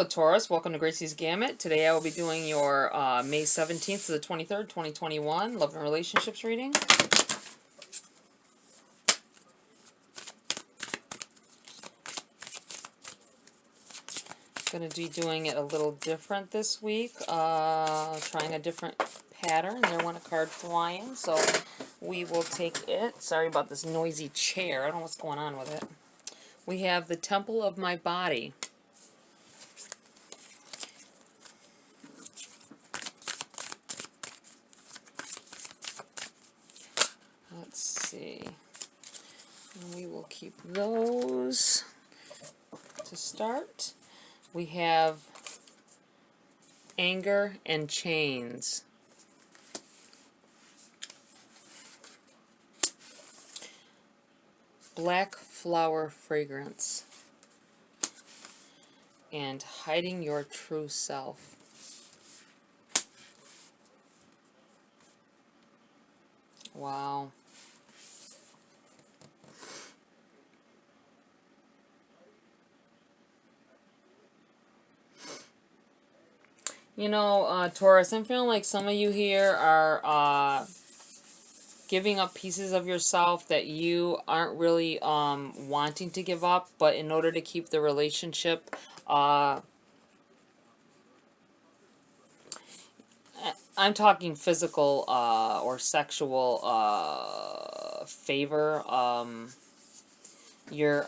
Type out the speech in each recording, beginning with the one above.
Hello Taurus, welcome to GRAYCI'S Gamut. Today I will be doing your May 17th to the 23rd, 2021 Love and Relationships reading. Going to be doing it a little different this week, trying a different pattern. There went a card flying, so we will take it. Sorry about this noisy chair, I don't know what's going on with it. We have the Temple of My Body. Let's see. And we will keep those to start. We have Anger and Chains. Black Flower Fragrance. And Hiding Your True Self. Wow. You know, Taurus, I'm feeling like some of you here are giving up pieces of yourself that you aren't really wanting to give up, but in order to keep the relationship, I'm talking physical or sexual favor. You're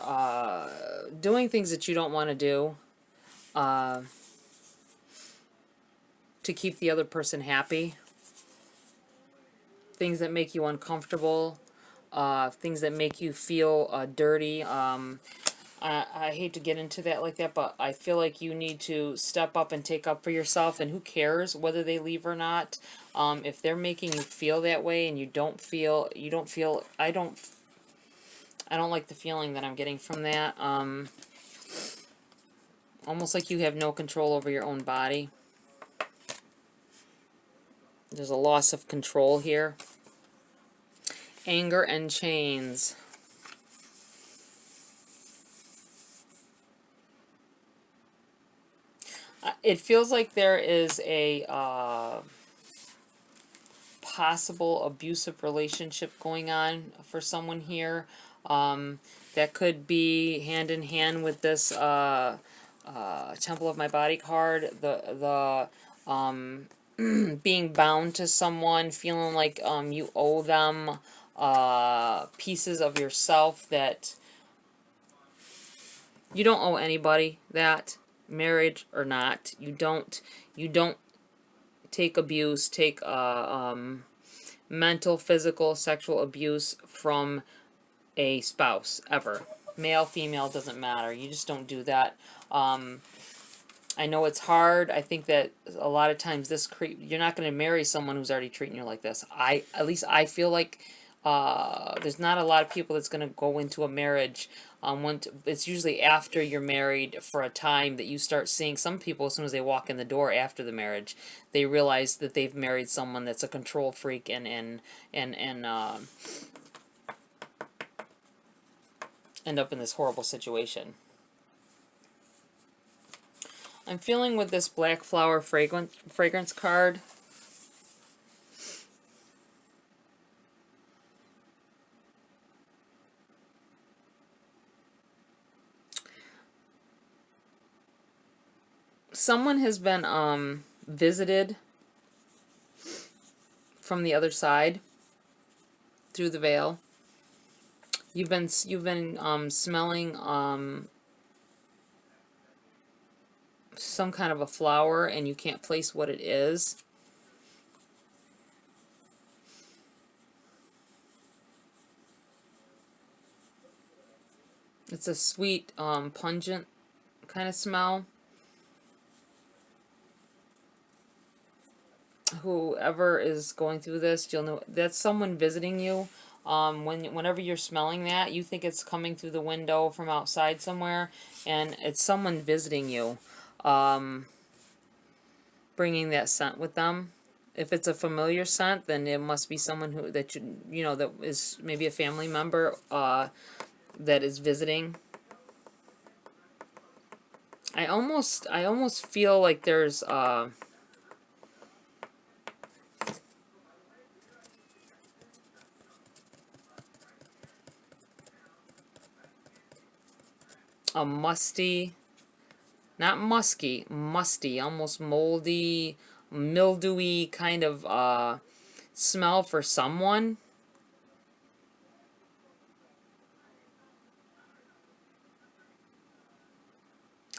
doing things that you don't want to do to keep the other person happy. Things that make you uncomfortable, things that make you feel dirty. I hate to get into that like that, but I feel like you need to step up and take up for yourself, and who cares whether they leave or not. If they're making you feel that way and you don't feel, I don't like the feeling that I'm getting from that. Almost like you have no control over your own body. There's a loss of control here. Anger and Chains. It feels like there is a possible abusive relationship going on for someone here. That could be hand in hand with this Temple of My Body card. The being bound to someone, feeling like you owe them pieces of yourself that you don't owe anybody that, marriage or not. You don't take abuse, take mental, physical, sexual abuse from a spouse, ever. Male, female, doesn't matter. You just don't do that. I know it's hard. I think that a lot of times you're not going to marry someone who's already treating you like this. At least I feel like there's not a lot of people that's going to go into a marriage. It's usually after you're married for a time that you start seeing some people, as soon as they walk in the door after the marriage, they realize that they've married someone that's a control freak and end up in this horrible situation. I'm feeling with this Black Flower Fragrance card, someone has been visited from the other side through the veil. You've been smelling some kind of a flower, and you can't place what it is. It's a sweet, pungent kind of smell. Whoever is going through this, you'll know that's someone visiting you. Whenever you're smelling that, you think it's coming through the window from outside somewhere, and it's someone visiting you, bringing that scent with them. If it's a familiar scent, then it must be someone that is maybe a family member that is visiting. I almost feel like there's a musty, not musky, musty, almost moldy, mildewy kind of smell for someone.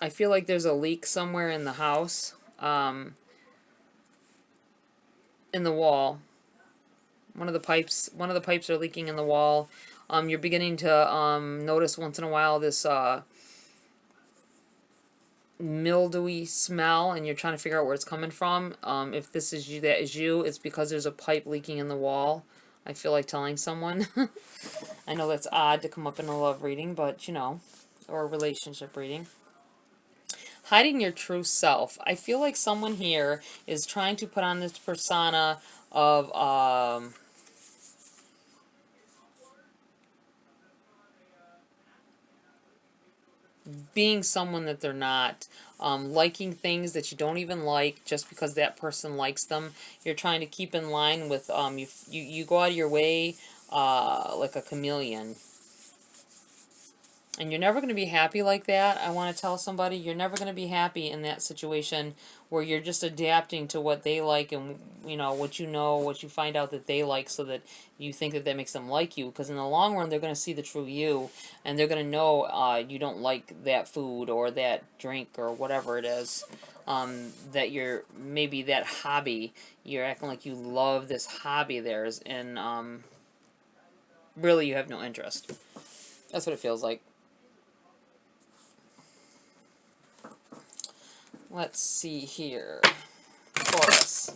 I feel like there's a leak somewhere in the house, in the wall. One of the pipes are leaking in the wall. You're beginning to notice once in a while this mildewy smell, and you're trying to figure out where it's coming from. If this is you, that is you, it's because there's a pipe leaking in the wall. I feel like telling someone. I know that's odd to come up in a love reading, but you know, or a relationship reading. Hiding your true self. I feel like someone here is trying to put on this persona of being someone that they're not, liking things that you don't even like just because that person likes them. You're trying to keep in line with, you go out of your way like a chameleon. And you're never going to be happy like that. I want to tell somebody, you're never going to be happy in that situation where you're just adapting to what they like and, what you find out that they like, so that you think that that makes them like you. Because in the long run, they're going to see the true you, and they're going to know you don't like that food or that drink or whatever it is. That you're, maybe that hobby, you're acting like you love this hobby of theirs, and really you have no interest. That's what it feels like. Let's see here. Taurus.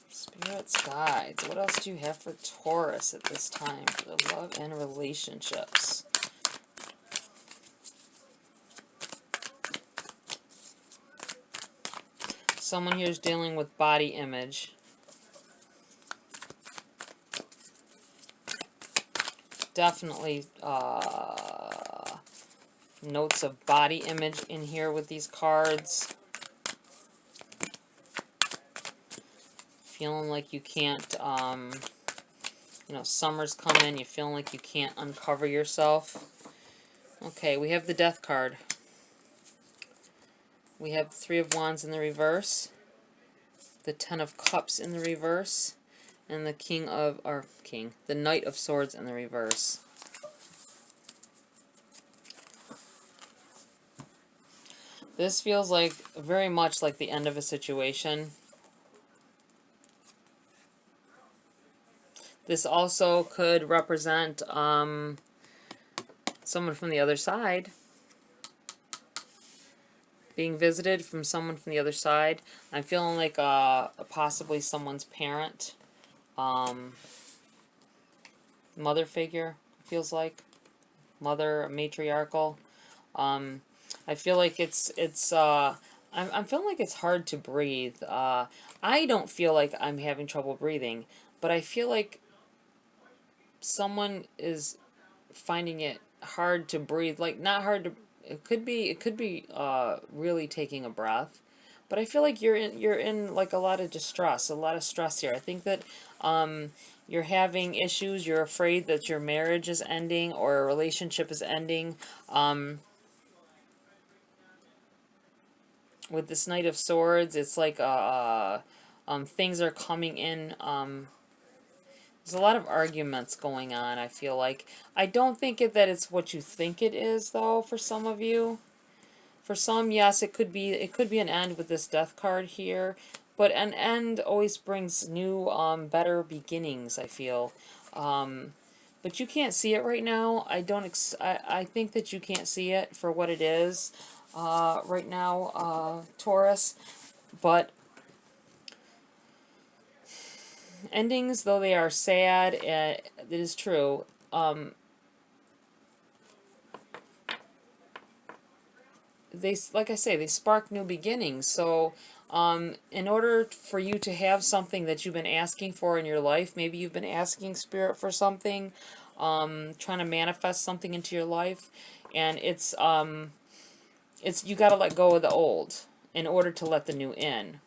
Spirits, guides. What else do you have for Taurus at this time for the love and relationships? Someone here is dealing with body image. Definitely notes of body image in here with these cards. Feeling like you can't, summer's coming, you're feeling like you can't uncover yourself. Okay, we have the Death card. We have the Three of Wands in the reverse, the Ten of Cups in the reverse, and the the Knight of Swords in the reverse. This feels like very much like the end of a situation. This also could represent someone from the other side. Being visited from someone from the other side. I'm feeling like possibly someone's parent. Mother figure, feels like. Mother, matriarchal. I feel like I'm feeling like it's hard to breathe. I don't feel like I'm having trouble breathing, but I feel like someone is finding it hard to breathe. Like, not hard to, it could be really taking a breath, but I feel like you're in like a lot of distress, a lot of stress here. I think that you're having issues. You're afraid that your marriage is ending or a relationship is ending. With this Knight of Swords, it's like things are coming in. There's a lot of arguments going on, I feel like. I don't think that it's what you think it is, though, for some of you. For some, yes, it could be an end with this Death card here. But an end always brings new, better beginnings, I feel. But you can't see it right now. I think that you can't see it for what it is right now, Taurus. But endings, though they are sad, it is true. They, like I say, they spark new beginnings. So in order for you to have something that you've been asking for in your life, maybe you've been asking Spirit for something, trying to manifest something into your life, and it's you got to let go of the old in order to let the new in.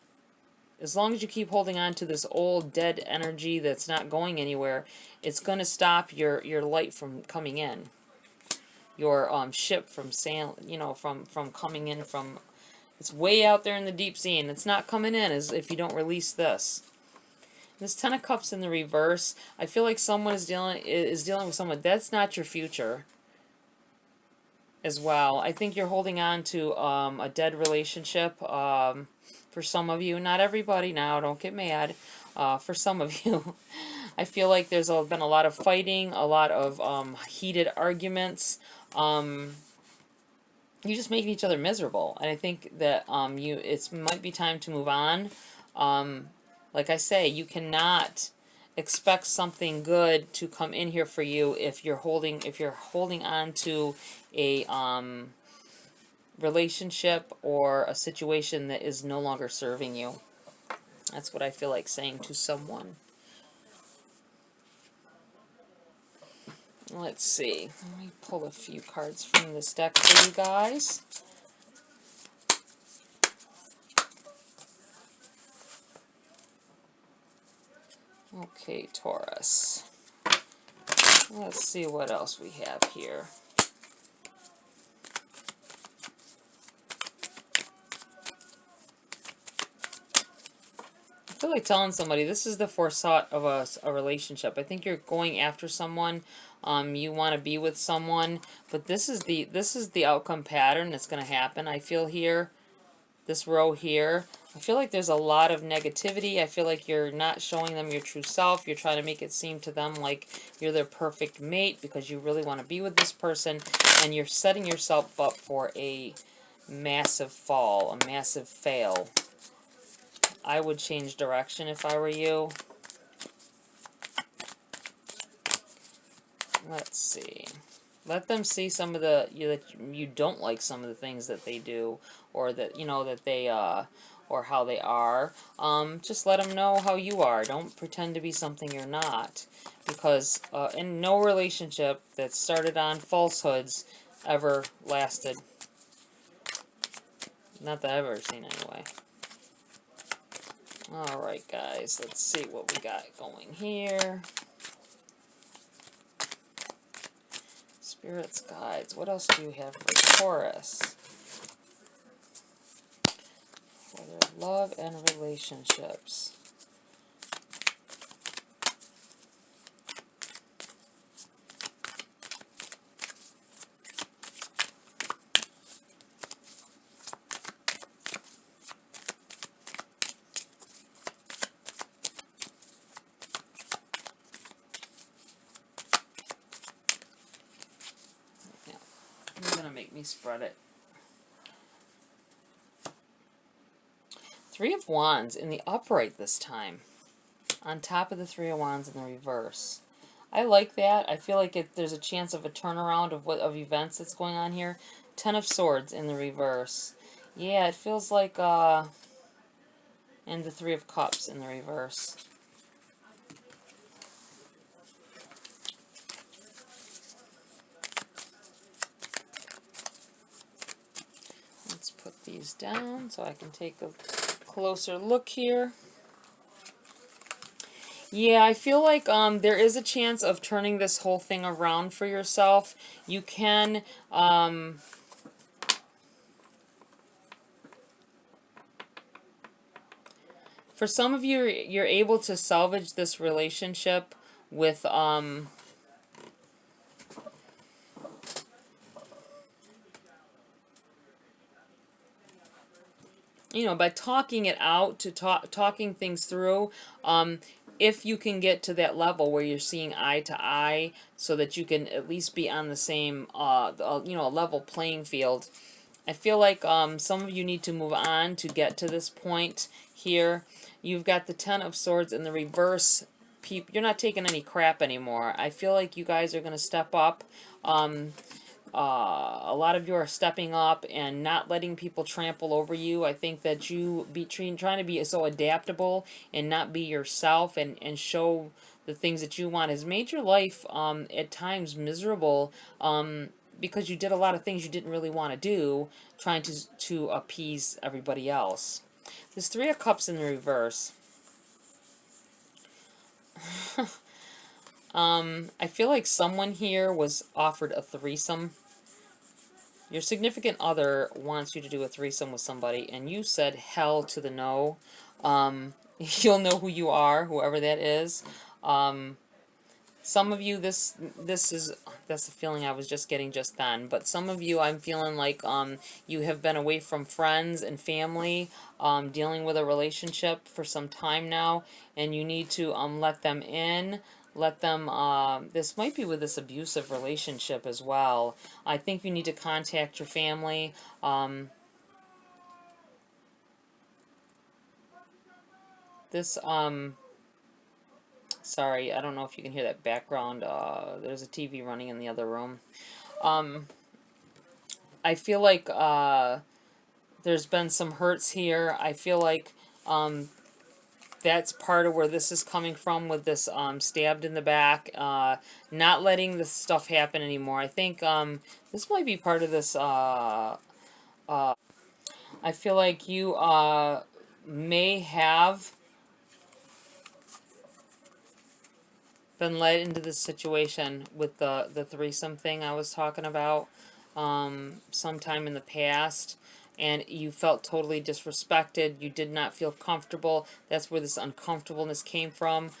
As long as you keep holding on to this old dead energy that's not going anywhere, it's going to stop your light from coming in. Your ship from sail, from coming in from, it's way out there in the deep sea, and it's not coming in as if you don't release this. This Ten of Cups in the reverse, I feel like someone is dealing with someone that's not your future as well. I think you're holding on to a dead relationship for some of you. Not everybody now, don't get mad. For some of you. I feel like there's been a lot of fighting, a lot of heated arguments. You're just making each other miserable. And I think that it might be time to move on. Like I say, you cannot expect something good to come in here for you if you're holding on to a relationship or a situation that is no longer serving you. That's what I feel like saying to someone. Let's see. Let me pull a few cards from this deck for you guys. Okay, Taurus. Let's see what else we have here. I feel like telling somebody this is the forethought of a relationship. I think you're going after someone. You want to be with someone, but this is the outcome pattern that's going to happen. I feel here, this row here. I feel like there's a lot of negativity. I feel like you're not showing them your true self. You're trying to make it seem to them like you're their perfect mate because you really want to be with this person, and you're setting yourself up for a massive fall, a massive fail. I would change direction if I were you. Let's see. Let them see some of that you don't like some of the things that they do, or that that they or how they are. Just let them know how you are. Don't pretend to be something you're not, because in no relationship that started on falsehoods ever lasted. Not that I've ever seen anyway. Alright guys, let's see what we got going here. Spirits, guides, what else do you have for Taurus? For their love and relationships. Make me spread it. Three of Wands in the upright this time, on top of the Three of Wands in the reverse. I like that. I feel like there's a chance of a turnaround of events that's going on here. Ten of Swords in the reverse. Yeah, it feels like and the Three of Cups in the reverse. Put these down so I can take a closer look here. Yeah, I feel like there is a chance of turning this whole thing around for yourself. You can for some of you, you're able to salvage this relationship with by talking it out, talking things through. If you can get to that level where you're seeing eye to eye, so that you can at least be on the same, a level playing field. I feel like some of you need to move on to get to this point here. You've got the Ten of Swords in the reverse. You're not taking any crap anymore. I feel like you guys are going to step up. A lot of you are stepping up and not letting people trample over you. I think that you trying to be so adaptable and not be yourself and show the things that you want, has made your life at times miserable, because you did a lot of things you didn't really want to do, trying to appease everybody else. There's Three of Cups in the reverse. I feel like someone here was offered a threesome. Your significant other wants you to do a threesome with somebody, and you said hell to the no. You'll know who you are, whoever that is. Some of you, that's the feeling I was just getting just then. But some of you, I'm feeling like you have been away from friends and family, dealing with a relationship for some time now, and you need to let them in. Let them, this might be with this abusive relationship as well. I think you need to contact your family. This, sorry, I don't know if you can hear that background. There's a TV running in the other room. I feel like there's been some hurts here. I feel like that's part of where this is coming from, with this stabbed in the back, not letting this stuff happen anymore. I think this might be part of this. I feel like you may have been led into this situation with the threesome thing I was talking about sometime in the past, and you felt totally disrespected. You did not feel comfortable. That's where this uncomfortableness came from.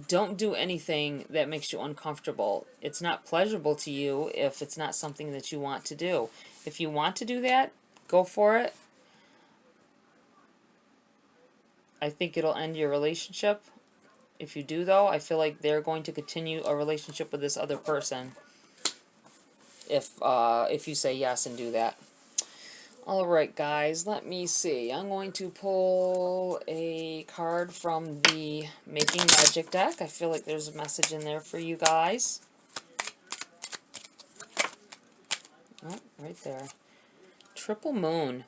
Don't do anything that makes you uncomfortable. It's not pleasurable to you if it's not something that you want to do. If you want to do that, go for it. I think it'll end your relationship. If you do, though, I feel like they're going to continue a relationship with this other person if you say yes and do that. Alright, guys, let me see. I'm going to pull a card from the Making Magic deck. I feel like there's a message in there for you guys. Oh, right there. Triple Moon.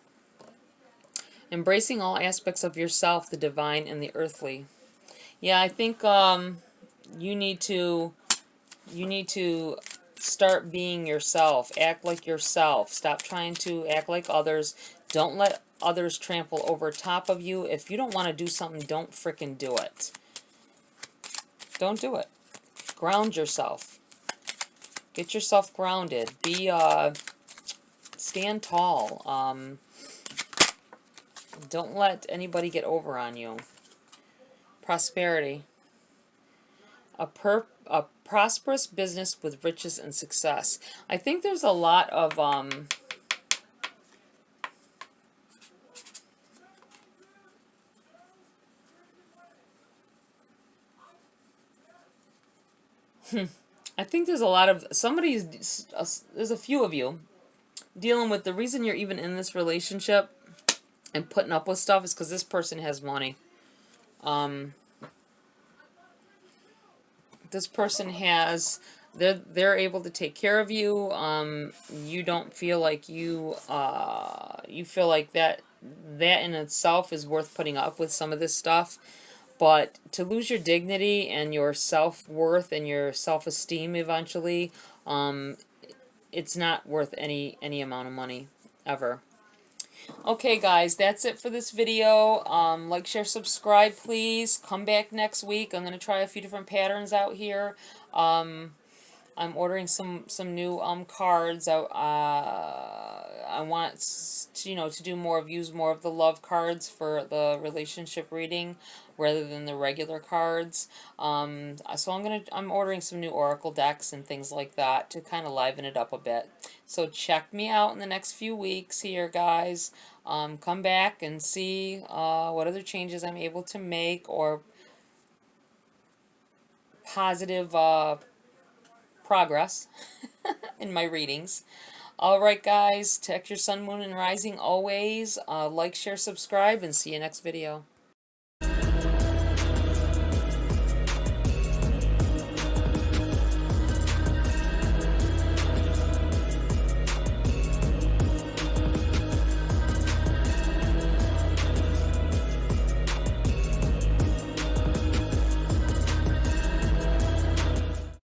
Embracing all aspects of yourself, the divine and the earthly. Yeah, I think you need to start being yourself. Act like yourself. Stop trying to act like others. Don't let others trample over top of you. If you don't want to do something, don't frickin' do it. Don't do it. Ground yourself. Get yourself grounded. Be stand tall. Don't let anybody get over on you. Prosperity. A prosperous business with riches and success. I think there's a lot of I think there's a lot of there's a few of you dealing with the reason you're even in this relationship and putting up with stuff is because this person has money. This person has, they're able to take care of you. You don't feel like you feel like that in itself is worth putting up with some of this stuff. But to lose your dignity and your self-worth and your self-esteem eventually, it's not worth any amount of money, ever. Okay, guys, that's it for this video. Like, share, subscribe, please. Come back next week. I'm going to try a few different patterns out here. I'm ordering some new cards. I want to, to do more of, use more of the love cards for the relationship reading rather than the regular cards. So I'm ordering some new oracle decks and things like that to kind of liven it up a bit. So check me out in the next few weeks here, guys. Come back and see what other changes I'm able to make, or positive progress in my readings. Alright, guys, check your sun, moon, and rising always. Like, share, subscribe, and see you next video.